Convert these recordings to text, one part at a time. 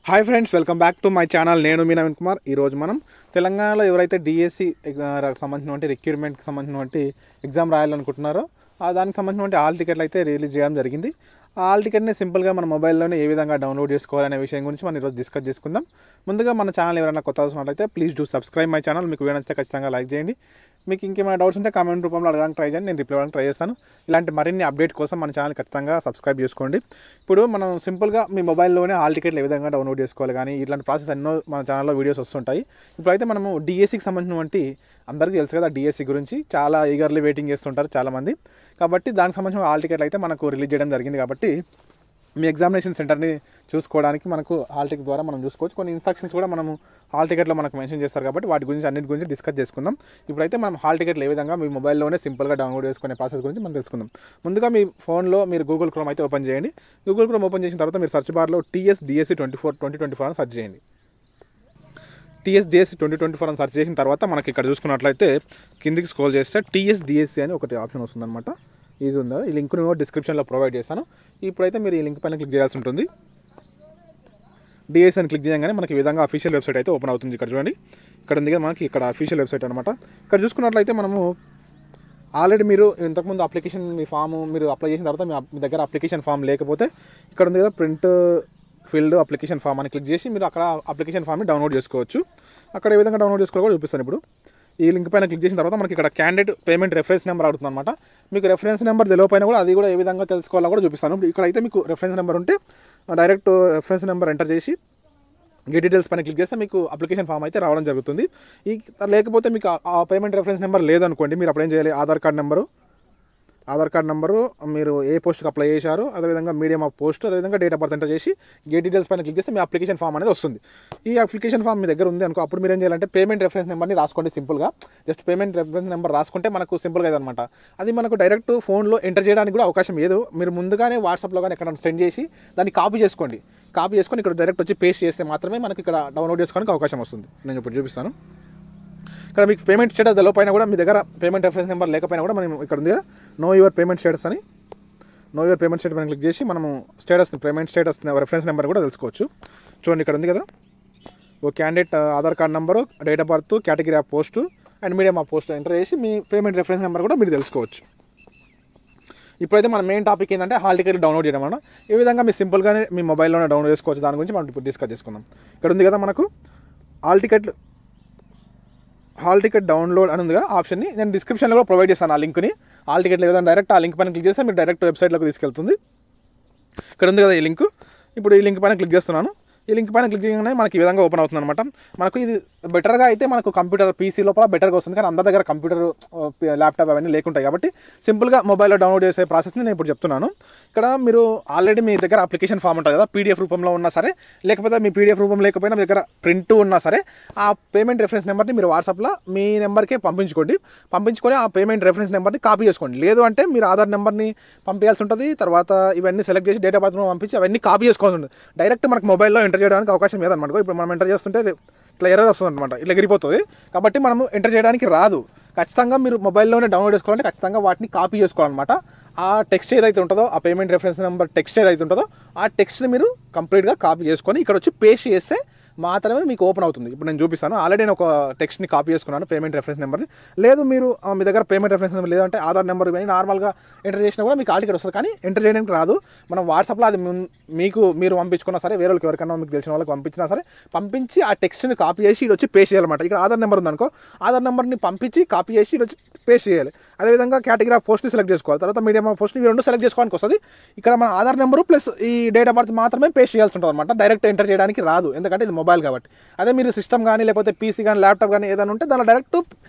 Hi friends, welcome back to my channel. నేను మీ నవీన్ కుమార్. ఈరోజు మనం తెలంగాణలో ఎవరైతే డిఎస్సి సంబంధించినటువంటి రిక్రూట్మెంట్కి సంబంధించినటువంటి ఎగ్జామ్ రాయాలనుకుంటున్నారో దానికి సంబంధించినటువంటి హాల్ టికెట్లు అయితే రిలీజ్ చేయడం జరిగింది. ఆ హాల్ టికెట్ని సింపుల్గా మన మొబైల్లోనే ఏ విధంగా డౌన్లోడ్ చేసుకోవాలనే విషయం గురించి మనం ఈరోజు డిస్కస్ చేసుకుందాం. ముందుగా మన ఛానల్ ఎవరైనా కొత్త చూసినట్లయితే please do subscribe my channel. మీకు వీడియో నచ్చితే ఖచ్చితంగా లైక్ చేయండి. మీకు ఇంకేమైనా డౌట్స్ ఉంటే కామెంట్ రూపంలో అడగడానికి ట్రై చేయండి, నేను రిప్లై అవ్వడానికి ట్రై చేస్తాను. ఇలాంటి మరిన్ని అప్డేట్ కోసం మన ఛానల్ ఖచ్చితంగా సబ్స్క్రైబ్ చేసుకోండి. ఇప్పుడు మనం సింపుల్గా మీ మొబైల్లోనే హాల్ టికెట్లు ఏ విధంగా డౌన్లోడ్ చేసుకోవాలి కానీ ఇట్లాంటి ప్రాసెస్ ఎన్నో మన ఛానల్లో వీడియోస్ వస్తుంటాయి. ఇప్పుడైతే మనము డిఎస్సికి సంబంధించినటువంటి అందరికీ తెలుసు కదా, డిఎస్సి గురించి చాలా ఈగర్లీ వెయిటింగ్ చేస్తుంటారు చాలామంది. కాబట్టి దానికి సంబంధించిన హాల్ టికెట్లు అయితే మనకు రిలీజ్ చేయడం జరిగింది. కాబట్టి మీ ఎగ్జామినేషన్ సెంటర్ని చూసుకోవడానికి మనకు హాల్ టికెట్ ద్వారా మనం చూసుకోవచ్చు. కొన్ని ఇన్స్ట్రక్షన్స్ కూడా మనము హాల్ టికెట్లో మనకు మెన్షన్ చేస్తారు కాబట్టి వాటి గురించి అన్నిటి గురించి డిస్కస్ చేసుకుందాం. ఇప్పుడైతే మనం హాల్ టికెట్లు ఏ విధంగా మీ మొబైల్లోనే సింపుల్గా డౌన్లోడ్ చేసుకునే ప్రాసెస్ గురించి మనం తెలుసుకుందాం. ముందుగా మీ ఫోన్లో మీరు గూగుల్ క్రోమ్ అయితే ఓపెన్ చేయండి. గూగుల్ క్రోమ్ ఓపెన్ చేసిన తర్వాత మీరు సర్చ్ బార్లో TSDSC 2024 అని సర్చ్ చేయండి. TSDSC 2024 అని సర్చ్ చేసిన తర్వాత మనకి ఇక్కడ చూసుకున్నట్లయితే కిందికి స్క్రోల్ చేస్తే TSDSC అని ఒకటి ఆప్షన్ వస్తుందన్నమాట. ఇది ఉందా, ఈ లింక్ డిస్క్రిప్షన్లో ప్రొవైడ్ చేస్తాను. ఇప్పుడైతే మీరు ఈ లింక్ పైన క్లిక్ చేయాల్సి ఉంటుంది. డిఎస్సి అని క్లిక్ చేయగానే మనకి ఈ విధంగా అఫీషియల్ వెబ్సైట్ అయితే ఓపెన్ అవుతుంది. ఇక్కడ చూడండి, ఇక్కడ ఉంది కదా మనకి ఇక్కడ అఫీషియల్ వెబ్సైట్ అనమాట. ఇక్కడ చూసుకున్నట్లయితే మనము ఆల్రెడీ మీరు ఇంతకుముందు అప్లికేషన్ మీ ఫామ్ మీరు అప్లై చేసిన తర్వాత మీ దగ్గర అప్లికేషన్ ఫామ్ లేకపోతే ఇక్కడ ఉంది కదా ప్రింట్ ఫీల్డ్ అప్లికేషన్ ఫామ్ అని క్లిక్ చేసి మీరు అక్కడ అప్లికేషన్ ఫామ్ని డౌన్లోడ్ చేసుకోవచ్చు. అక్కడ ఏ విధంగా డౌన్లోడ్ చేసుకోవాలో కూడా చూపిస్తాను. ఇప్పుడు ఈ లింక్ పైన క్లిక్ చేసిన తర్వాత మనకి ఇక్కడ క్యాండిడేట్ పేమెంట్ రెఫరెన్స్ నెంబర్ అడుగుతుంది అనమాట. మీకు రెఫరెన్స్ నెంబర్ తెలియకపోయినా కూడా అది కూడా ఏ విధంగా తెలుసుకోవాలో కూడా చూపిస్తాను. ఇక్కడ అయితే మీకు రెఫరెన్స్ నెంబర్ ఉంటే డైరెక్ట్ రెఫరెన్స్ నెంబర్ ఎంటర్ చేసి గెట్ డీటెయిల్స్ పైన క్లిక్ చేస్తే మీకు అప్లికేషన్ ఫామ్ అయితే రావడం జరుగుతుంది. లేకపోతే మీకు ఆ పేమెంట్ రెఫరెన్స్ నెంబర్ లేదనుకోండి, మీరు అప్పుడు ఏం చేయాలి, ఆధార్ కార్డ్ నెంబరు మీరు ఏ పోస్ట్కి అప్లై చేశారు, అదేవిధంగా మీడియం ఆఫ్ పోస్ట్, అదేవిధంగా డేట్ ఆఫ్ బర్త్ ఎంటర్ చేసి గెట్ డీటెయిల్స్ పైన క్లిక్ చేస్తే మీ అప్లికేషన్ ఫామ్ అనేది వస్తుంది. ఈ అప్లికేషన్ ఫామ్ మీ దగ్గర ఉంది అనుకో, అప్పుడు మీరు ఏం చేయాలంటే పేమెంట్ రెఫరెన్స్ నెంబర్ని రాసుకోండి. సింపుల్గా జస్ట్ పేమెంట్ రెఫరెన్స్ నెంబర్ రాసుకుంటే మనకు సింపుల్గా ఇదనమాట. అది మనకు డైరెక్ట్ ఫోన్లో ఎంటర్ చేయడానికి కూడా అవకాశం లేదు. మీరు ముందుగానే వాట్సాప్లో కానీ ఎక్కడ సెండ్ చేసి దాన్ని కాపీ చేసుకొని ఇక్కడ డైరెక్ట్ వచ్చి పేస్ట్ చేస్తే మాత్రమే మనకి ఇక్కడ డౌన్లోడ్ చేసుకోవడానికి అవకాశం వస్తుంది. నేను ఇప్పుడు చూపిస్తాను. ఇక్కడ మీకు పేమెంట్ స్టేటస్ తెలియకపోయినా కూడా మీ దగ్గర పేమెంట్ రెఫరెన్స్ నెంబర్ లేకపోయినా కూడా మనం ఇక్కడ ఉంది నో యువర్ పేమెంట్ స్టేటస్ అని, know your payment status click చేసి మనము పేమెంట్ స్టేటస్ రెఫరెన్స్ నెంబర్ కూడా తెలుసుకోవచ్చు. చూడండి, ఇక్కడ ఉంది కదా ఓ candidate Aadhaar card number, date of birth, category of post and medium of post enter చేసి మీ పేమెంట్ రెఫరెన్స్ నెంబర్ కూడా మీరు తెలుసుకోవచ్చు. ఇప్పుడైతే మన మెయిన్ టాపిక్ ఏంటంటే హాల్ టికెట్ డౌన్లోడ్ చేయడం అన్న. ఈ విధంగా మీ సింపుల్గానే మీ మొబైల్లోనే డౌన్లోడ్ చేసుకోవచ్చు. దాని గురించి మనం ఇప్పుడు డిస్కస్ చేసుకుందాం. ఇక్కడ ఉంది కదా మనకు హాల్ టికెట్ డౌన్లోడ్ అని ఉందిగా ఆప్షన్ని నేను డిస్క్రిప్షన్లో కూడా ప్రొవైడ్ చేస్తాను. ఆ లింక్ని హాల్ టికెట్ లేదా డైరెక్ట్ ఆ లింక్ పైన క్లిక్ చేస్తే మీరు డైరెక్ట్ వెబ్సైట్లోకి తీసుకెళ్తుంది. ఇక్కడ ఉంది కదా ఈ లింక్, ఇప్పుడు ఈ లింక్ పైన క్లిక్ చేస్తున్నాను. ఈ లింక్ పైన క్లిక్ చేయగానే మనకి ఈ విధంగా ఓపెన్ అవుతుంది అనమాట. మనకు ఇది బెటర్గా అయితే మనకు కంప్యూటర్ పీసీ లోపల బెటర్గా వస్తుంది, కానీ అందరి దగ్గర కంప్యూటర్ ల్యాప్టాప్ అవన్నీ లేకుంటాయి. కాబట్టి సింపుల్గా మొబైల్లో డౌన్లోడ్ చేసే ప్రాసెస్ని నేను ఇప్పుడు చెప్తున్నాను. ఇక్కడ మీరు ఆల్రెడీ మీ దగ్గర అప్లికేషన్ ఫామ్ ఉంటుంది కదా, పీడిఎఫ్ రూపంలో ఉన్నా సరే, లేకపోతే మీ పీడిఎఫ్ రూపం లేకపోయినా మీ దగ్గర ప్రింట్ ఉన్నా సరే, ఆ పేమెంట్ రెఫరెన్స్ నెంబర్ని మీరు వాట్సాప్లో మీ నెంబర్కే పంపించుకొని ఆ పేమెంట్ రెఫరెన్స్ నెంబర్ని కాపీ చేసుకోండి. లేదు అంటే మీరు ఆధార్ నెంబర్ని పంపించాల్సి ఉంటుంది. తర్వాత ఇవన్నీ సెలెక్ట్ చేసి డేట్ ఆఫ్ బర్త్ పంపించి అవన్నీ కాపీ చేసుకోవాల్సి ఉంటుంది. డైరెక్ట్ మనకు మొబైల్లో ఎంటర్ చేయడానికి అవకాశం లేదన్నమాట. ఇప్పుడు మనం ఎంటర్ చేస్తుంటే ఇట్లా ఎర్రర్ వస్తుంది అనమాట, ఇట్లా ఎగిరిపోతుంది. కాబట్టి మనము ఎంటర్ చేయడానికి రాదు. ఖచ్చితంగా మీరు మొబైల్లోనే డౌన్లోడ్ చేసుకోవాలంటే ఖచ్చితంగా వాటిని కాపీ చేసుకోవాలన్నమాట. ఆ టెక్స్ట్ ఏదైతే ఉంటుందో, ఆ పేమెంట్ రెఫరెన్స్ నెంబర్ టెక్స్ట్ ఏదైతే ఉంటుందో ఆ టెక్స్ట్ని మీరు కంప్లీట్గా కాపీ చేసుకొని ఇక్కడ వచ్చి పేస్ట్ చేస్తే మాత్రమే మీకు ఓపెన్ అవుతుంది. ఇప్పుడు నేను చూపిస్తాను. ఆల్రెడీ నేను ఒక టెక్స్ట్ని కాపీ చేసుకున్నాను, పేమెంట్ రెఫరెన్స్ నెంబర్ని. లేదు మీరు మీ దగ్గర పేమెంట్ రెఫరెన్స్ నెంబర్ లేదంటే ఆధార్ నెంబర్ ఇవన్నీ నార్మల్గా ఎంటర్ చేసినా కూడా మీకు హాల్ టికెట్ వస్తుంది, కానీ ఎంటర్ చేయడానికి రాదు. మనం వాట్సాప్లో అది మీరు పంపించుకున్నా సరే, వేరే వాళ్ళకి ఎవరికైనా మీకు తెలిసిన వాళ్ళకి పంపించినా సరే, పంపించి ఆ టెక్స్ట్ని కాపీ చేసి ఇది వచ్చి పేస్ట్ చేయాలన్నమాట. ఇక్కడ ఆధార్ నెంబర్ ఉందనుకో, ఆధార్ నెంబర్ని పంపించి కాపీ చేసి ఇది వచ్చి పేస్ట్ చేయాలి. అదేవిధంగా కేటగిరీ ఆఫ్ పోస్ట్ని సెలెక్ట్ చేసుకోవాలి. తర్వాత మీడియం ఆఫ్ పోస్ట్ని రెండు సెలెక్ట్ చేసుకోవడానికి వస్తుంది. ఇక్కడ మన ఆధార్ నెంబరు ప్లస్ ఈ డేట్ ఆఫ్ బర్త్ మాత్రమే పేస్ట్ చేయాల్సి ఉంటుంది అనమాట. డైరెక్ట్ ఎంటర్ చేయడానికి రాదు, ఎందుకంటే ఇది మొబైల్ కాబట్టి. అదే మీరు సిస్టమ్ కానీ లేకపోతే పీసీ కానీ ల్యాప్టాప్ కానీ ఏదైనా ఉంటే దానిలో డైరెక్ట్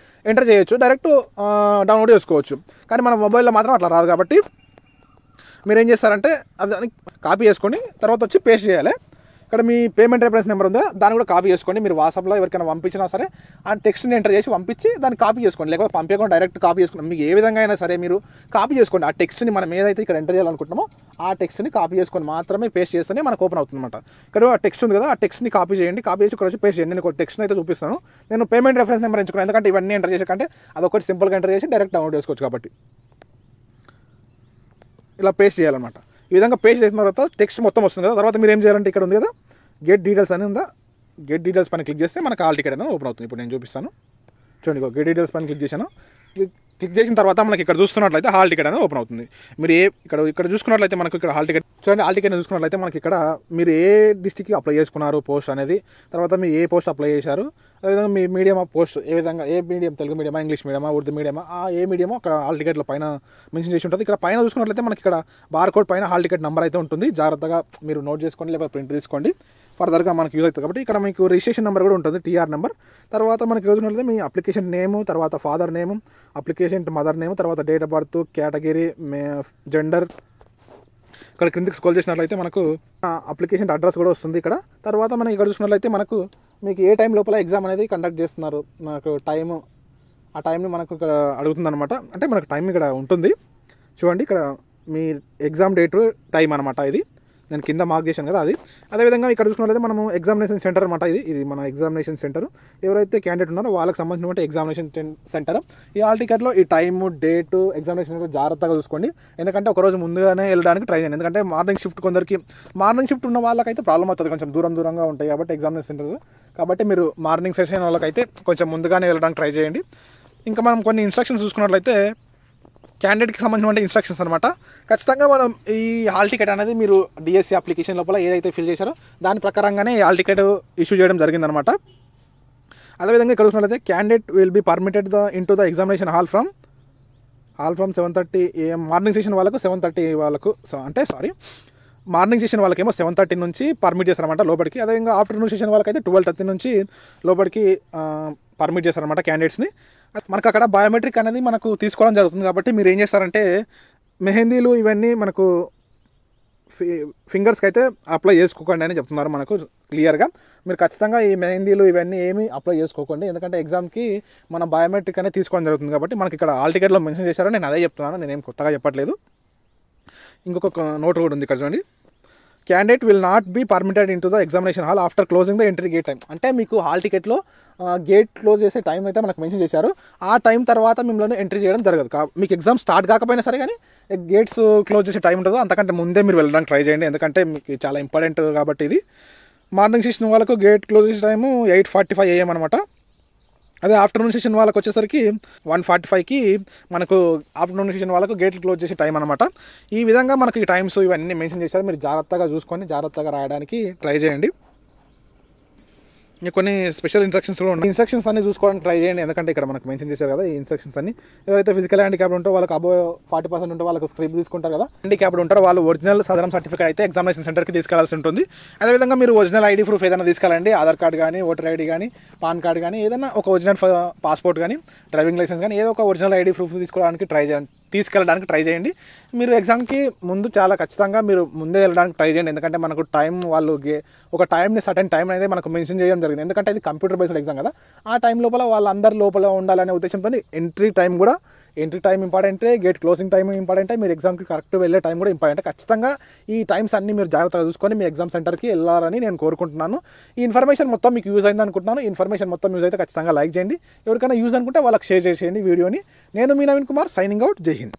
ఎంటర్ చేయొచ్చు, డైరెక్ట్ డౌన్లోడ్ చేసుకోవచ్చు. కానీ మన మొబైల్లో మాత్రం అట్లా రాదు. కాబట్టి మీరు ఏం చేస్తారంటే దాన్ని కాపీ చేసుకొని తర్వాత వచ్చి పేస్ట్ చేయాలి. ఇక్కడ మీ పేమెంట్ రెఫరెన్స్ నెంబర్ ఉందా, దాన్ని కూడా కాపీ చేసుకోండి. మీరు వాట్సాప్లో ఎవరికైనా పంపించినా సరే ఆ టెక్స్ట్ని ఎంటర్ చేసి పంపించి దాన్ని కాపీ చేసుకోండి. లేకపోతే పంపించకుండా డైరెక్ట్ కాపీ చేసుకోండి. మీకు ఏ విధంగా అయినా సరే మీరు కాపీ చేసుకోండి. ఆ టెక్స్ట్ని మనం ఏదైతే ఇక్కడ ఎంటర్ చేయాలనుకుంటున్నామో ఆ టెక్స్ట్ని కాపీ చేసుకొని మాత్రమే పేస్ట్ చేస్తేనే మనకు ఓపెన్ అవుతుంది అనమాట. ఇక్కడ ఆ టెక్స్ట్ ఉంది కదా, ఆ టెక్స్ట్ని కాపీ చేయండి. కాపీ చేసి ఇక్కడ వచ్చి పేస్ట్ చేయండి. నేను ఒక టెక్స్ట్ని అయితే చూపిస్తాను. నేను పేమెంట్ రెఫరెన్స్ నెంబర్ ఎంచుకున్నాను, ఎందుకంటే ఇవన్నీ ఎంటర్ చేసే కంటే అదొకటి సింపుల్గా ఎంటర్ చేసి డైరెక్ట్ డౌన్లోడ్ చేసుకోవచ్చు. కాబట్టి ఇలా పేస్ట్ చేయాలన్నమాట. ఈ విధంగా పేస్ట్ చేసిన తర్వాత టెక్స్ట్ మొత్తం వస్తుంది కదా. తర్వాత మీరు ఏం చేయాలంటే ఇక్కడ ఉంది కదా గెట్ డీటెయిల్స్ అని ఉందా, గెట్ డీటెయిల్స్ పైన క్లిక్ చేస్తే మనకు హాల్ టికెట్ అనేది ఓపెన్ అవుతుంది. ఇప్పుడు నేను చూపిస్తాను చూడండి. గెట్ డీటెయిల్స్ పైన క్లిక్ చేశాను. క్లిక్ చేసిన తర్వాత మనకి ఇక్కడ చూస్తున్నట్లయితే హాల్ టికెట్ అనేది ఓపెన్ అవుతుంది. మీరు ఇక్కడ చూసుకున్నట్లయితే మనకు ఇక్కడ హాల్ టికెట్ చూడండి. హాల్ టికెట్ చూసుకున్నట్లయితే మనకి ఇక్కడ మీరు ఏ డిస్ట్రిక్ట్కి అప్లై చేసుకున్నారు పోస్ట్ అనేది, తర్వాత మీరు ఏ పోస్ట్ అప్లై చేశారు, అదేవిధంగా మీ మీడియం ఆఫ్ పోస్ట్ ఏ విధంగా, ఏ మీడియం, తెలుగు మీడియమా, ఇంగ్లీష్ మీడియమా, ఉర్దూ మీడియమా, ఏ మీడియమో అక్కడ హాల్ టికెట్లో పైన మెన్షన్ చేసి ఉంటుంది. ఇక్కడ పైన చూసుకున్నట్లయితే మనకి ఇక్కడ బార్కోడ్ పైన హాల్ టికెట్ నెంబర్ అయితే ఉంటుంది. జాగ్రత్తగా మీరు నోట్ చేసుకోండి, లేకపోతే ప్రింట్ తీసుకోండి, ఫర్దర్గా మనకి యూజ్ అవుతుంది. కాబట్టి ఇక్కడ మీకు రిజిస్ట్రేషన్ నెంబర్ కూడా ఉంటుంది, టీఆర్ నెంబర్. తర్వాత మనకి చూసినట్లయితే మీ అప్లికేషన్ నేము, తర్వాత father name, application mother name, తర్వాత date of birth, category, gender. ఇక్కడ కిందకి స్క్రోల్ చేసినట్లయితే మనకు అప్లికేషన్ అడ్రస్ కూడా వస్తుంది ఇక్కడ. తర్వాత మనకి ఇక్కడ చూసినట్లయితే మనకు మీకు ఏ టైం లోపల ఎగ్జామ్ అనేది కండక్ట్ చేస్తున్నారు, మనకు టైము, ఆ టైంని మనకు ఇక్కడ అడుగుతుంది అనమాట. అంటే మనకు టైం ఇక్కడ ఉంటుంది చూడండి. ఇక్కడ మీ ఎగ్జామ్ డేట్ టైం అనమాట. ఇది నేను కింద మార్క్ చేశాను కదా అది. అదేవిధంగా ఇక్కడ చూసుకున్నట్లయితే మనము ఎగ్జామినేషన్ సెంటర్ అనమాట. ఇది మన ఎగ్జామినేషన్ సెంటర్. ఎవరైతే క్యాండిడేట్ ఉన్నారో వాళ్ళకి సంబంధించిన ఎగ్జామినేషన్ సెంటర్. ఈ హాల్ టికెట్లో ఈ టైము, డేటు, ఎగ్జామినేషన్ సెంటర్ జాగ్రత్తగా చూసుకోండి. ఎందుకంటే ఒకరోజు ముందుగానే వెళ్ళడానికి ట్రై చేయండి. ఎందుకంటే మార్నింగ్ షిఫ్ట్ కొందరికి, మార్నింగ్ షిఫ్ట్ ఉన్న వాళ్ళకైతే ప్రాబ్లం అవుతుంది, కొంచెం దూరంగా ఉంటాయి కాబట్టి ఎగ్జామినేషన్ సెంటర్. కాబట్టి మీరు మార్నింగ్ సెషన్ వాళ్ళకైతే కొంచెం ముందుగానే వెళ్ళడానికి ట్రై చేయండి. ఇంకా మనం కొన్ని ఇన్స్ట్రక్షన్స్ చూసుకున్నట్లయితే క్యాండిడేట్కి సంబంధించిన ఇన్స్ట్రక్షన్స్ అనమాట. ఖచ్చితంగా మనం ఈ హాల్ టికెట్ అనేది మీరు డిఎస్సి అప్లికేషన్ లోపల ఏదైతే ఫిల్ చేశారో దాని ప్రకారంగానే ఈ హాల్ టికెట్ ఇష్యూ చేయడం జరిగిందనమాట. అదేవిధంగా ఇక్కడ చూసినట్లయితే candidate will be permitted into the examination hall from 7:30 AM. Morning session వాళ్ళకు 7:30 వాళ్ళకు, అంటే మార్నింగ్ సెషన్ వాళ్ళకేమో 7:30 నుంచి పర్మిట్ చేస్తారన్నమాట లోపలికి. అదేవిధంగా ఆఫ్టర్నూన్ సెషన్ వాళ్ళకైతే 12:30 నుంచి లోపలికి పర్మిట్ చేస్తారన్నమాట క్యాండిడేట్స్ని. మనకు అక్కడ బయోమెట్రిక్ అనేది మనకు తీసుకోవడం జరుగుతుంది. కాబట్టి మీరు ఏం చేస్తారంటే మెహందీలు ఇవన్నీ మనకు ఫింగర్స్కి అయితే అప్లై చేసుకోకండి అని చెప్తున్నారు మనకు క్లియర్గా. మీరు ఖచ్చితంగా ఈ మెహందీలు ఇవన్నీ ఏమీ అప్లై చేసుకోకండి, ఎందుకంటే ఎగ్జామ్కి మన బయోమెట్రిక్ అనేది తీసుకోవడం జరుగుతుంది. కాబట్టి మనకి ఇక్కడ హాల్ టికెట్లో మెన్షన్ చేశారో నేను అదే చెప్తున్నాను, నేనేం కొత్తగా చెప్పట్లేదు. ఇంకొక నోట్ కూడా ఉంది ఇక్కడ చూడండి. Candidate will not be permitted into the examination hall after closing the entry gate time. అంటే మీకు హాల్ టికెట్లో గేట్ క్లోజ్ చేసే టైం అయితే మనకు మెన్షన్ చేశారు. ఆ టైం తర్వాత మిమ్మల్ని ఎంట్రీ చేయడం జరగదు. మీకు ఎగ్జామ్ స్టార్ట్ కాకపోయినా సరే కానీ గేట్స్ క్లోజ్ చేసే టైం ఉంటుందో అంతకంటే ముందే మీరు వెళ్ళడానికి ట్రై చేయండి, ఎందుకంటే మీకు చాలా ఇంపార్టెంట్ కాబట్టి ఇది. మార్నింగ్ సెషన్ వాళ్ళకు గేట్ క్లోజ్ చేసే టైము 8:45 AM అనమాట. అదే ఆఫ్టర్నూన్ సెషన్ వాళ్ళకి వచ్చేసరికి 1:45కి మనకు ఆఫ్టర్నూన్ సెషన్ వాళ్ళకు గేట్లు క్లోజ్ చేసే టైం అనమాట. ఈ విధంగా మనకి ఈ టైమ్స్ ఇవన్నీ మెన్షన్ చేశారు. మీరు జాగ్రత్తగా చూసుకొని జాగ్రత్తగా రాయడానికి ట్రై చేయండి. కొన్ని స్పెషల్ ఇన్స్ట్రక్షన్స్ కూడా ఉన్నాయి. ఇన్స్ట్రక్షన్స్ అన్ని చూసుకోవడానికి ట్రై చేయండి, ఎందుకంటే ఇక్కడ మనకు మెన్షన్ చేశారు కదా ఈ ఇన్స్ట్రక్షన్స్ అన్ని. ఎవరైతే ఫిజికల్ హ్యాండిక్యాప్డ్ ఉంటో వాళ్ళకి అబో 40% ఉంటే వాళ్ళకి స్క్రిప్ట్ తీసుకుంటారు కదా. హ్యాండిక్యాప్డ్ ఉంటారో వాళ్ళు ఒరిజినల్ సదరం సర్టిఫికేట్ అయితే ఎగ్జామినేషన్ సెంటర్కి తీసుకెళ్లాల్సి ఉంటుంది. అదేవిధంగా మీరు ఒరిజినల్ ఐడి ప్రూఫ్ ఏదైనా తీసుకెళ్ళండి, ఆధార్ కార్డు కానీ, ఓటర్ ఐడి కానీ, పాన్ కార్డు కానీ, ఏదైనా ఒక ఒరిజినల్ పాస్పోర్ట్ కానీ, డ్రైవింగ్ లైసెన్స్ కానీ, ఏదో ఒక ఒరిజినల్ ఐడి ప్రూఫ్ తీసుకెళ్ళడానికి ట్రై చేయండి. మీరు ఎగ్జామ్కి ముందు చాలా ఖచ్చితంగా మీరు ముందే వెళ్ళడానికి ట్రై చేయండి, ఎందుకంటే మనకు టైం వాళ్ళు ఒక టైంని సర్టెన్ టైం అనేది మనకు మెన్షన్ చేయడం జరిగింది. ఎందుకంటే ఇది కంప్యూటర్ బేస్డ్ ఎగ్జామ్ కదా, ఆ టైం లోపల వాళ్ళందరి లోపల ఉండాలనే ఉద్దేశంతో ఎంట్రీ టైం ఇంపార్టెంటే, గేట్ క్లోజింగ్ టైం ఇంపార్టెంటే, మీరు ఎగ్జామ్కి కరెక్ట్ వెళ్ళే టైం కూడా ఇంపార్టెంట్. ఖచ్చితంగా ఈ టైమ్స్ అన్ని మీరు జాగ్రత్తగా చూసుకొని మీ ఎగ్జామ్ సెంటర్కి వెళ్ళాలని నేను కోరుకుంటున్నాను. ఈ ఇన్ఫర్మేషన్ మొత్తం మీకు యూజ్ అయింది అనుకుంటున్నాను. ఇన్ఫర్మేషన్ మొత్తం యూజ్ అయితే ఖచ్చితంగా లైక్ చేయండి. ఎవరికైనా యూజ్ అనుకుంటే వాళ్ళకి షేర్ చేసేయండి వీడియోని. నేను మీ నవీన్ కుమార్, సైనింగ్ అవుట్. జై హింద్.